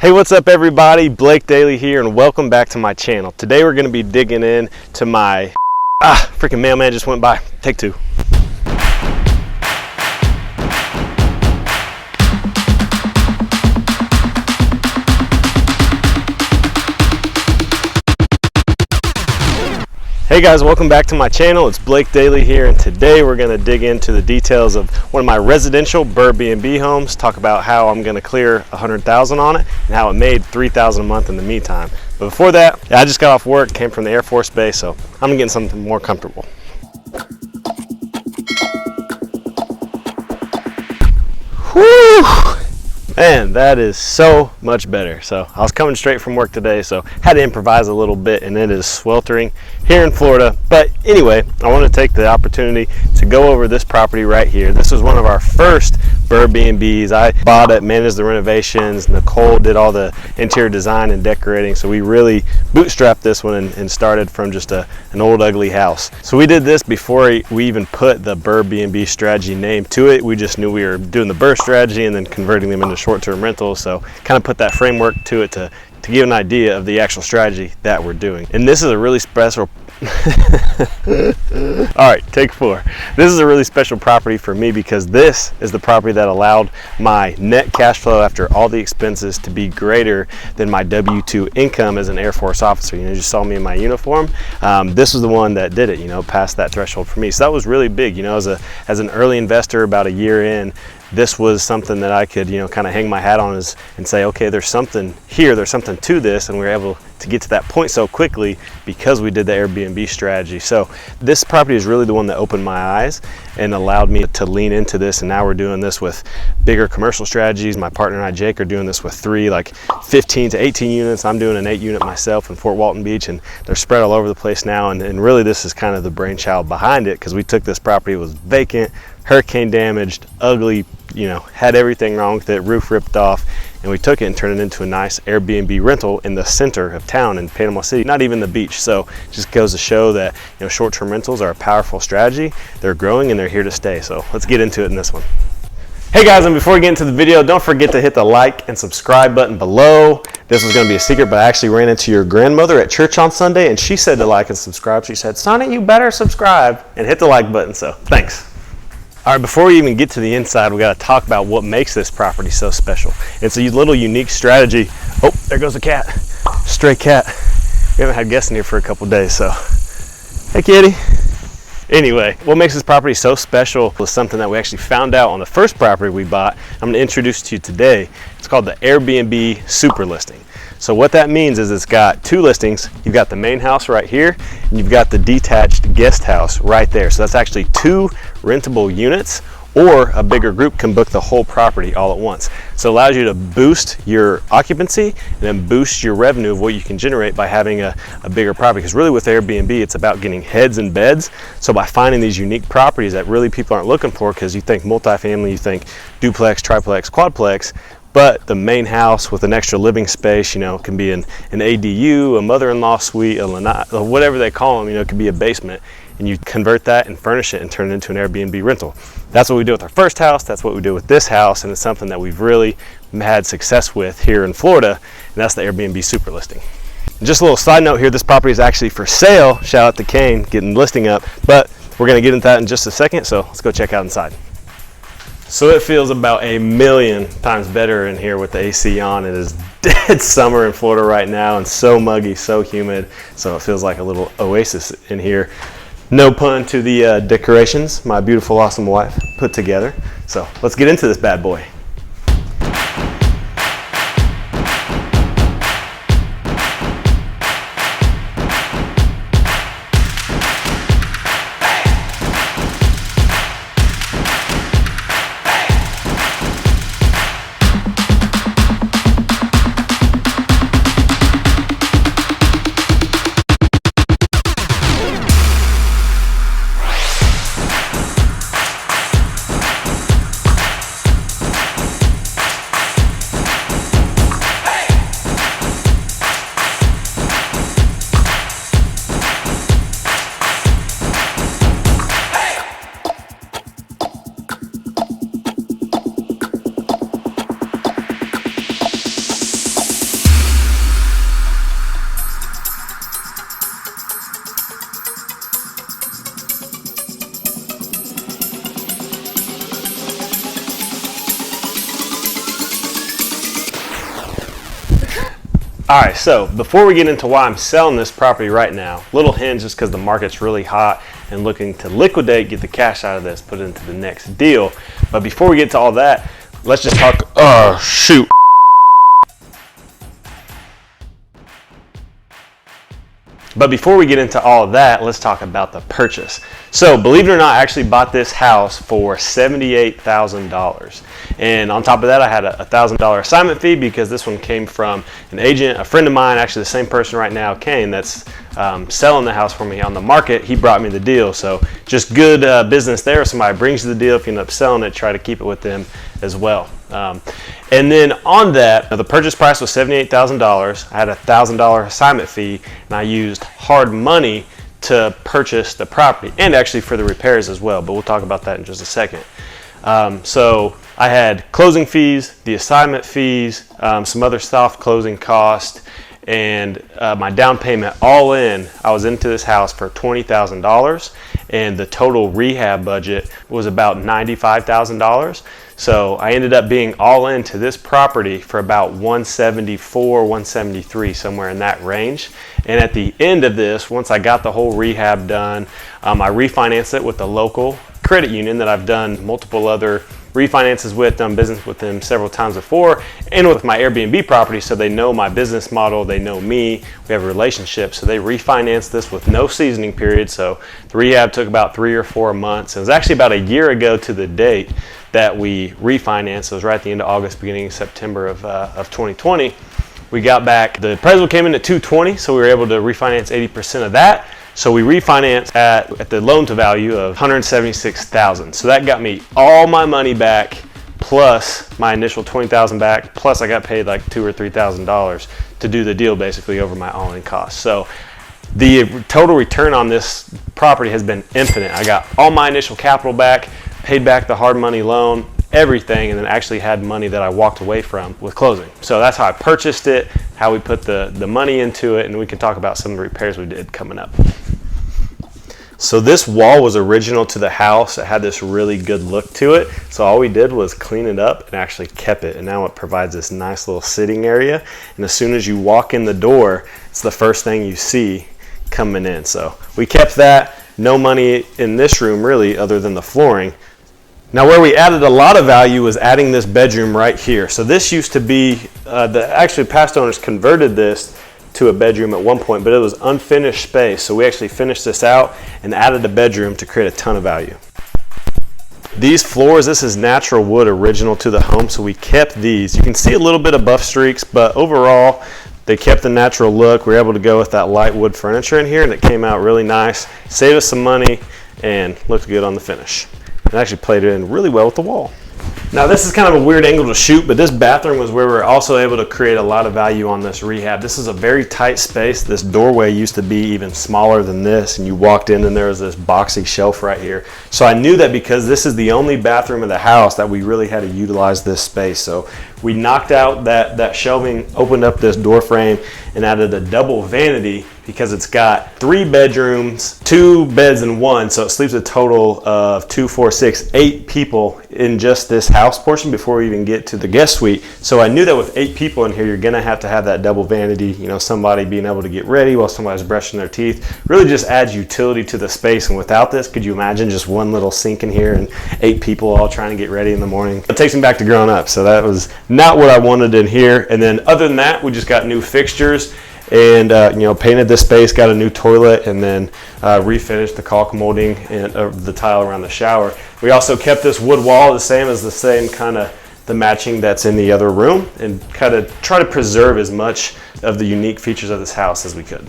Hey, what's up everybody? Blake Daly here and welcome back to my channel. Today we're going to be digging in to my freaking mailman just went by. Take two. Hey guys, welcome back to my channel. It's Blake Daly here, and today we're going to dig into the details of one of my residential BrrrrBNB homes, talk about how I'm going to clear $100,000 on it and how it made $3,000 a month in the meantime. But before that, I just got off work, came from the Air Force Base, so I'm getting something more comfortable. Whew! Man, that is so much better. So I was coming straight from work today, so had to improvise a little bit, and it is sweltering here in Florida. But anyway, I want to take the opportunity to go over this property right here. This was one of our first BrrrrBNBs. I bought it, managed the renovations. Nicole did all the interior design and decorating, so we really bootstrapped this one and started from just an old ugly house. So we did this before we even put the BrrrrBNB strategy name to it. We just knew we were doing the Burr strategy and then converting them into short-term rentals, so kind of put that framework to it to give an idea of the actual strategy that we're doing. And this is a really special all right, take four. This is a really special property for me because this is the property that allowed my net cash flow after all the expenses to be greater than my W-2 income as an Air Force officer. You just saw me in my uniform. This was the one that did it, passed that threshold for me. So that was really big, as an early investor about a year in. This was something that I could, kind of hang my hat on and say, okay, there's something here, there's something to this, and we were able to get to that point so quickly because we did the Airbnb strategy. So this property is really the one that opened my eyes and allowed me to lean into this, and now we're doing this with bigger commercial strategies. My partner and I, Jake, are doing this with 15 to 18 units. I'm doing an 8 unit myself in Fort Walton Beach, and they're spread all over the place now, and really this is kind of the brainchild behind it because we took this property, it was vacant, hurricane damaged, ugly, had everything wrong with it, roof ripped off, and we took it and turned it into a nice Airbnb rental in the center of town in Panama City, not even the beach. So it just goes to show that short-term rentals are a powerful strategy. They're growing and they're here to stay. So let's get into it in this one. Hey guys, and before we get into the video, don't forget to hit the like and subscribe button below. This was going to be a secret, but I actually ran into your grandmother at church on Sunday, and she said to like and subscribe. She said, "Sonny, you better subscribe and hit the like button." So thanks. All right, before we even get to the inside, we got to talk about what makes this property so special. It's a little unique strategy. Oh, there goes a cat, stray cat. We haven't had guests in here for a couple days, so hey kitty. Anyway, what makes this property so special was something that we actually found out on the first property we bought. I'm going to introduce to you today. It's called the Airbnb Super Listing. So what that means is it's got two listings. You've got the main house right here, and you've got the detached guest house right there. So that's actually two rentable units, or a bigger group can book the whole property all at once. So it allows you to boost your occupancy and then boost your revenue of what you can generate by having a bigger property. Because really with Airbnb, it's about getting heads and beds. So by finding these unique properties that really people aren't looking for, because you think multifamily, you think duplex, triplex, quadplex, but the main house with an extra living space, can be an ADU, a mother-in-law suite, a lanai, whatever they call them, it could be a basement. And you convert that and furnish it and turn it into an Airbnb rental. That's what we did with our first house. That's what we did with this house. And it's something that we've really had success with here in Florida. And that's the Airbnb Super Listing. And just a little side note here, this property is actually for sale. Shout out to Kane getting the listing up. But we're going to get into that in just a second. So let's go check out inside. So it feels about 1,000,000 times better in here with the AC on. It is dead summer in Florida right now and so muggy, so humid. So it feels like a little oasis in here. No pun to the decorations my beautiful, awesome wife put together. So let's get into this bad boy. All right, so before we get into why I'm selling this property right now, little hint just because the market's really hot and looking to liquidate, get the cash out of this, put it into the next deal. But before we get to all that, let's just talk, shoot. But before we get into all of that, let's talk about the purchase. So believe it or not, I actually bought this house for $78,000. And on top of that, I had a $1,000 assignment fee because this one came from an agent, a friend of mine, actually the same person right now, Kane, that's selling the house for me on the market. He brought me the deal. So just good business there. If somebody brings you the deal, if you end up selling it, try to keep it with them as well. And then on that, the purchase price was $78,000. I had a $1,000 assignment fee, and I used hard money to purchase the property and actually for the repairs as well, but we'll talk about that in just a second. So I had closing fees, the assignment fees, some other soft closing costs, and my down payment all in. I was into this house for $20,000, and the total rehab budget was about $95,000. So I ended up being all into this property for about $174, $173, somewhere in that range. And at the end of this, once I got the whole rehab done, I refinanced it with a local credit union that I've done multiple other refinances with, done business with them several times before, and with my Airbnb property, so they know my business model, they know me, we have a relationship. So they refinanced this with no seasoning period. So the rehab took about 3 or 4 months. It was actually about a year ago to the date that we refinanced. It was right at the end of August, beginning of September of 2020. We got back, the appraisal came in at 220, so we were able to refinance 80% of that. So we refinanced at the loan to value of $176,000. So that got me all my money back, plus my initial $20,000 back, plus I got paid like $2,000 or $3,000 to do the deal basically over my all-in costs. So the total return on this property has been infinite. I got all my initial capital back, paid back the hard money loan, everything, and then actually had money that I walked away from with closing. So that's how I purchased it, how we put the money into it, and we can talk about some of the repairs we did coming up. So this wall was original to the house. It had this really good look to it. So all we did was clean it up and actually kept it. And now it provides this nice little sitting area. And as soon as you walk in the door, it's the first thing you see coming in. So we kept that. No money in this room really other than the flooring. Now where we added a lot of value was adding this bedroom right here. So this used to be, actually past owners converted this to a bedroom at one point, but it was unfinished space. So we actually finished this out and added a bedroom to create a ton of value. These floors, this is natural wood original to the home, so we kept these. You can see a little bit of buff streaks, but overall, they kept the natural look. We were able to go with that light wood furniture in here, and it came out really nice, saved us some money, and looked good on the finish. It actually played it in really well with the wall. Now this is kind of a weird angle to shoot, but this bathroom was where we were also able to create a lot of value on this rehab. This is a very tight space. This doorway used to be even smaller than this, and you walked in and there was this boxy shelf right here. So I knew that because this is the only bathroom in the house that we really had to utilize this space. So we knocked out that shelving, opened up this door frame, and added a double vanity because it's got 3 bedrooms, 2 beds in one, so it sleeps a total of 2, 4, 6, 8 people in just this house portion before we even get to the guest suite. So I knew that with 8 people in here, you're gonna have to have that double vanity, you know, somebody being able to get ready while somebody's brushing their teeth. Really just adds utility to the space, and without this, could you imagine just one little sink in here and 8 people all trying to get ready in the morning? It takes me back to growing up, so that was not what I wanted in here. And then other than that, we just got new fixtures and painted this space, got a new toilet, and then refinished the caulk molding and the tile around the shower. We also kept this wood wall the same kind of the matching that's in the other room, and kind of try to preserve as much of the unique features of this house as we could.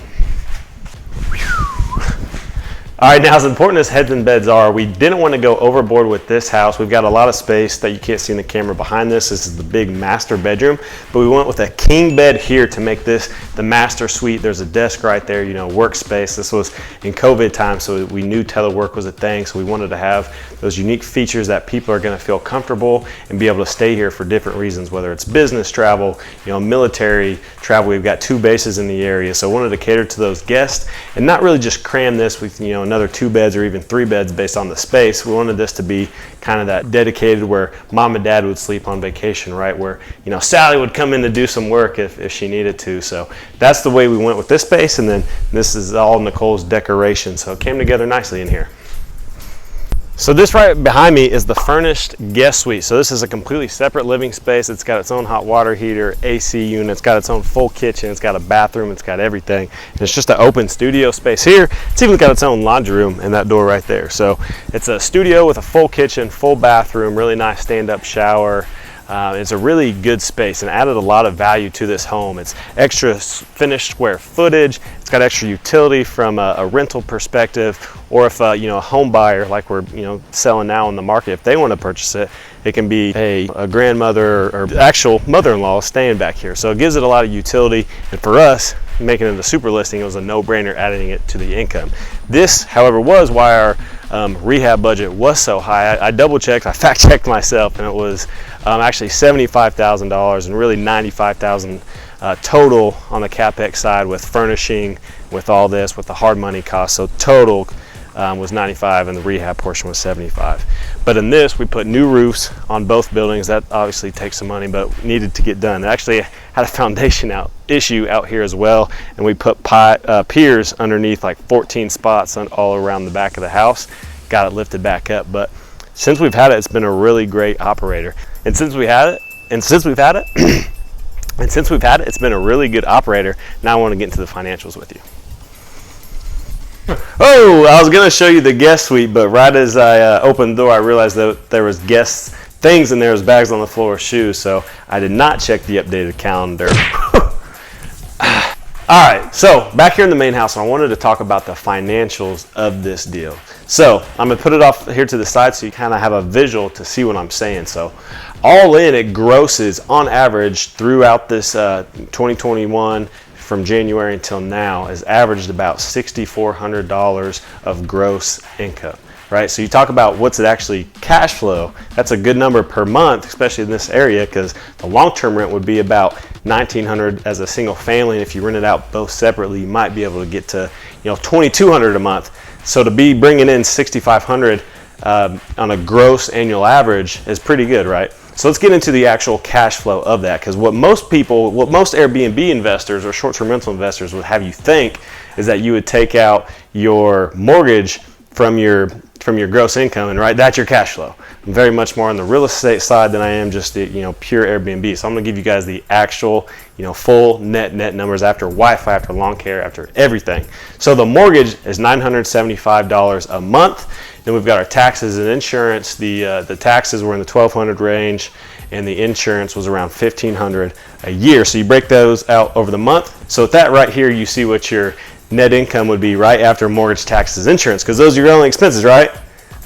All right, now as important as heads and beds are, we didn't want to go overboard with this house. We've got a lot of space that you can't see in the camera behind this. This is the big master bedroom, but we went with a king bed here to make this the master suite. There's a desk right there, workspace. This was in COVID time, so we knew telework was a thing, so we wanted to have those unique features that people are going to feel comfortable and be able to stay here for different reasons, whether it's business travel, military travel. We've got 2 bases in the area, so I wanted to cater to those guests and not really just cram this with, another 2 beds or even 3 beds based on the space. We wanted this to be kind of that dedicated where mom and dad would sleep on vacation, right? Where, you know, Sally would come in to do some work if she needed to. So that's the way we went with this space. And then this is all Nicole's decoration. So it came together nicely in here. So this right behind me is the furnished guest suite. So this is a completely separate living space. It's got its own hot water heater, AC unit, it's got its own full kitchen, it's got a bathroom, it's got everything. And it's just an open studio space here. It's even got its own laundry room and that door right there. So it's a studio with a full kitchen, full bathroom, really nice stand-up shower. It's a really good space and added a lot of value to this home. It's extra finished square footage. It's got extra utility from a rental perspective, or if you know, a home buyer like we're selling now in the market, if they want to purchase it, it can be a grandmother or actual mother-in-law staying back here. So it gives it a lot of utility, and for us, making it a super listing, it was a no-brainer adding it to the income. This, however, was why our rehab budget was so high. I double-checked, I fact-checked myself, and it was actually $75,000 and really $95,000 total on the CapEx side with furnishing, with all this, with the hard money cost. So total was 95 and the rehab portion was 75. But in this, we put new roofs on both buildings. That obviously takes some money, but needed to get done. It actually had a foundation issue out here as well, and we put piers underneath, like 14 spots all around the back of the house. Got it lifted back up. But since we've had it, it's been a really great operator. And since we've had it, it's been a really good operator. Now I want to get into the financials with you. Oh, I was going to show you the guest suite, but right as I opened the door, I realized that there was guest things in there, as bags on the floor, shoes, so I did not check the updated calendar. All right, so back here in the main house, and I wanted to talk about the financials of this deal. So I'm going to put it off here to the side so you kind of have a visual to see what I'm saying. So all in, it grosses on average throughout this 2021 from January until now has averaged about $6,400 of gross income, right? So you talk about what's it actually cash flow. That's a good number per month, especially in this area, because the long-term rent would be about $1,900 as a single family. And if you rent it out both separately, you might be able to get to, $2,200 a month. So to be bringing in $6,500 on a gross annual average is pretty good, right? So let's get into the actual cash flow of that, because what most Airbnb investors or short-term rental investors would have you think is that you would take out your mortgage from your gross income, and right, that's your cash flow. I'm very much more on the real estate side than I am just the pure Airbnb. So I'm gonna give you guys the actual full net numbers after Wi-Fi, after lawn care, after everything. So the mortgage is $975 a month. Then we've got our taxes and insurance. The taxes were in the $1,200 range, and the insurance was around $1,500 a year. So you break those out over the month. So with that right here, you see what your net income would be right after mortgage, taxes, insurance, because those are your only expenses, right?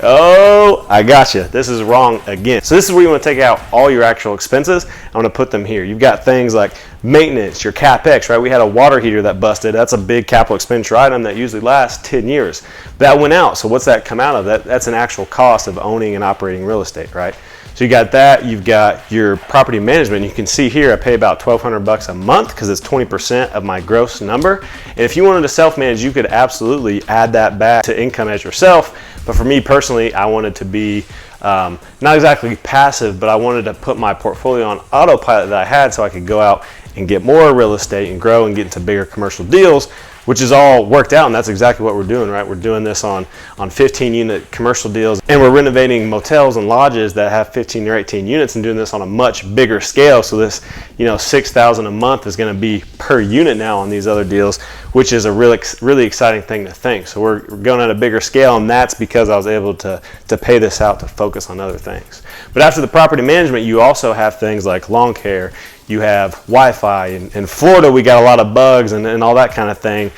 Oh, I gotcha. This is wrong again. So this is where you want to take out all your actual expenses. I'm going to put them here. You've got things like maintenance, your CapEx, right? We had a water heater that busted. That's a big capital expenditure item that usually lasts 10 years. That went out. So what's that come out of? That's an actual cost of owning and operating real estate, right? So you got that. You've got your property management. You can see here I pay about $1,200 a month because it's 20% of my gross number. And if you wanted to self-manage, you could absolutely add that back to income as yourself. But for me personally, I wanted to be not exactly passive, but I wanted to put my portfolio on autopilot that I had so I could go out and get more real estate and grow and get into bigger commercial deals, which is all worked out, and that's exactly what we're doing, right? We're doing this on 15-unit commercial deals, and we're renovating motels and lodges that have 15 or 18 units and doing this on a much bigger scale. So this, $6,000 a month is going to be per unit now on these other deals, which is a really exciting thing to think. So we're going at a bigger scale, and that's because I was able to pay this out to focus on other things. But after the property management, you also have things like lawn care. You have Wi-Fi. In Florida, we got a lot of bugs and all that kind of thing.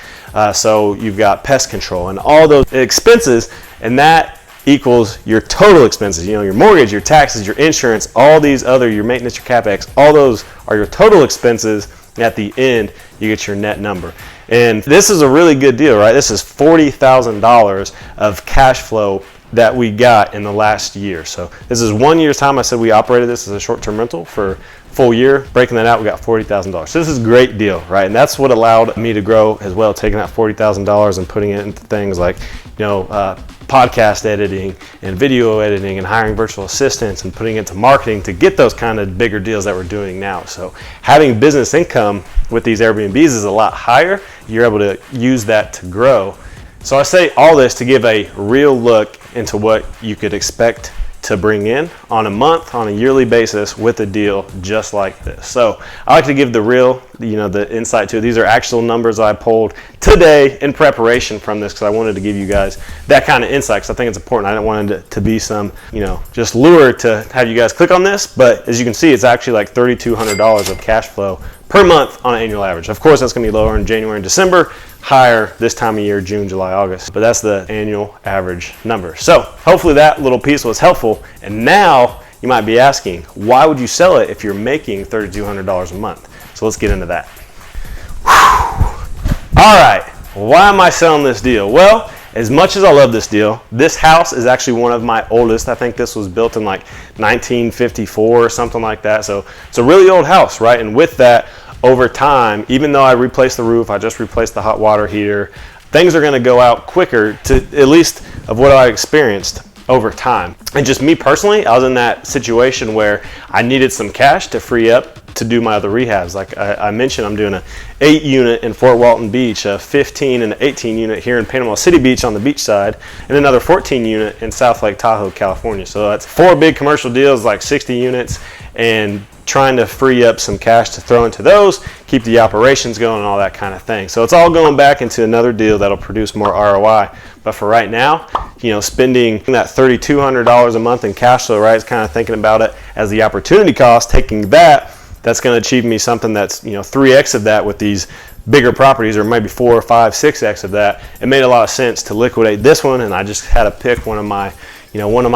So you've got pest control and all those expenses, and that equals your total expenses. Your mortgage, your taxes, your insurance, all these other, your maintenance, your CapEx, all those are your total expenses. At the end, you get your net number. And this is a really good deal, right? This is $40,000 of cash flow that we got in the last year. So this is 1 year's time. I said we operated this as a short-term rental for full year, breaking that out, we got $40,000. So this is a great deal, right? And that's what allowed me to grow as well, taking that $40,000 and putting it into things like, podcast editing and video editing and hiring virtual assistants and putting it into marketing to get those kind of bigger deals that we're doing now. So having business income with these Airbnbs is a lot higher. You're able to use that to grow. So I say all this to give a real look into what you could expect to bring in on a month, on a yearly basis with a deal just like this. So I like to give the real, the insight to it. These are actual numbers I pulled today in preparation from this because I wanted to give you guys that kind of insight because I think it's important. I didn't want it to be some, just lure to have you guys click on this. But as you can see, it's actually like $3,200 of cash flow per month on an annual average. Of course, that's going to be lower in January and December, higher this time of year, June, July, August. But that's the annual average number. So hopefully that little piece was helpful. And now you might be asking, why would you sell it if you're making $3,200 a month? So let's get into that. All right, why am I selling this deal? Well, as much as I love this deal, this house is actually one of my oldest. I think this was built in like 1954 or something like that. So it's a really old house, right? And with that, over time, even though I replaced the roof, I just replaced the hot water heater, things are going to go out quicker to at least of what I experienced over time. And just me personally, I was in that situation where I needed some cash to free up to do my other rehabs. Like I mentioned, I'm doing an 8 unit in Fort Walton Beach, a 15 and an 18 unit here in Panama City Beach on the beach side, and another 14 unit in South Lake Tahoe, California. So that's 4 big commercial deals, like 60 units, and trying to free up some cash to throw into those, keep the operations going and all that kind of thing. So it's all going back into another deal that'll produce more ROI. But for right now, spending that $3,200 a month in cash flow, right, is kind of thinking about it as the opportunity cost, taking that's going to achieve me something that's 3x of that with these bigger properties, or maybe 4 or 5, 6x of that. It made a lot of sense to liquidate this one, and I just had to pick one of my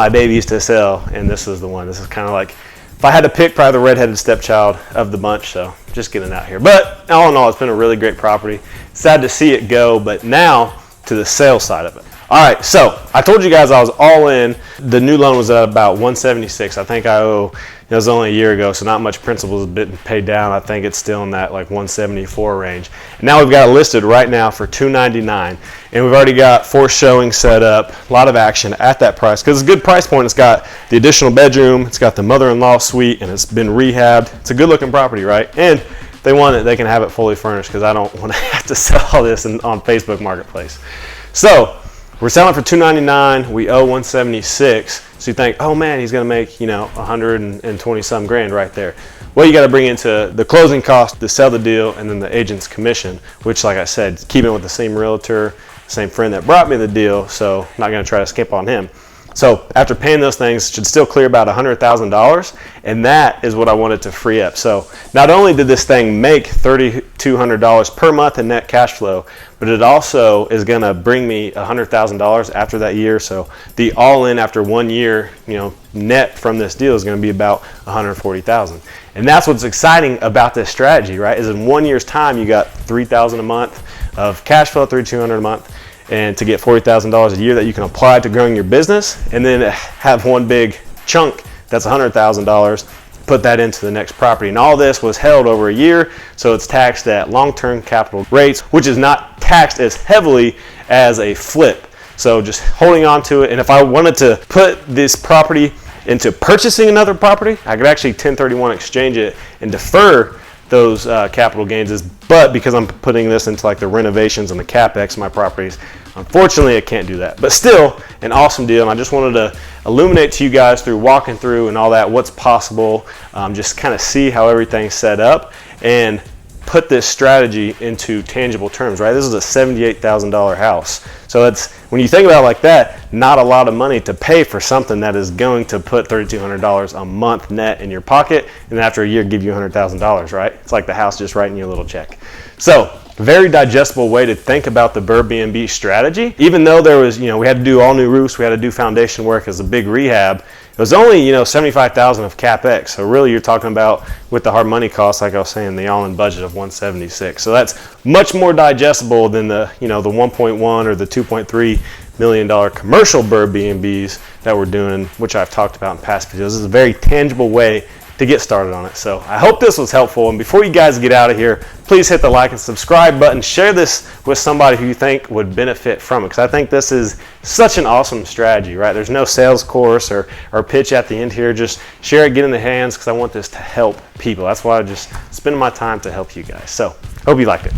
babies to sell, and this is the one. This is kind of like, if I had to pick, probably the redheaded stepchild of the bunch, so just getting out here. But all in all, it's been a really great property. Sad to see it go, but now to the sales side of it. All right, so I told you guys I was all in. The new loan was at about $176. I think I owe, it was only a year ago, so not much principal has been paid down. I think it's still in that like $174 range. And now we've got it listed right now for $299, and we've already got 4 showings set up, a lot of action at that price because it's a good price point. It's got the additional bedroom, it's got the mother-in-law suite, and it's been rehabbed. It's a good-looking property, right? And if they want it, they can have it fully furnished because I don't want to have to sell all this on Facebook Marketplace. So we're selling for $299. We owe $176. So you think, oh man, he's going to make 120 some grand right there. Well, you got to bring into the closing cost to sell the deal, and then the agent's commission, which, like I said, keeping with the same realtor, same friend that brought me the deal. So I'm not going to try to skip on him. So after paying those things, should still clear about $100,000, and that is what I wanted to free up. So not only did this thing make $3,200 per month in net cash flow, but it also is going to bring me $100,000 after that year. So the all-in after 1 year, net from this deal is going to be about $140,000. And that's what's exciting about this strategy, right? Is in 1 year's time, you got $3,000 a month of cash flow, $3,200 a month, and to get $40,000 a year that you can apply to growing your business, and then have one big chunk that's $100,000, put that into the next property. And all this was held over a year, so it's taxed at long-term capital rates, which is not taxed as heavily as a flip. So just holding on to it, and if I wanted to put this property into purchasing another property, I could actually 1031 exchange it and defer those capital gains, but because I'm putting this into like the renovations and the capex of my properties, unfortunately I can't do that. But still an awesome deal, and I just wanted to illuminate to you guys through walking through and all that what's possible, just kind of see how everything's set up and put this strategy into tangible terms, right? This is a $78,000 house. So that's, when you think about it like that, not a lot of money to pay for something that is going to put $3,200 a month net in your pocket, and after a year give you $100,000, right? It's like the house just writing you a little check. So very digestible way to think about the BrrrrBNB strategy. Even though there was, we had to do all new roofs, we had to do foundation work as a big rehab, it was only, $75,000 of capex. So really you're talking about, with the hard money costs, like I was saying, the all-in budget of $176. So that's much more digestible than the, the 1.1 or the $2.3 million commercial BrrrrBNBs that we're doing, which I've talked about in past videos. This is a very tangible way to get started on it. So I hope this was helpful, and before you guys get out of here, please hit the like and subscribe button. Share this with somebody who you think would benefit from it, because I think this is such an awesome strategy, right? There's no sales course or pitch at the end here. Just share it, get in the hands, because I want this to help people. That's why I just spend my time to help you guys. So hope you liked it.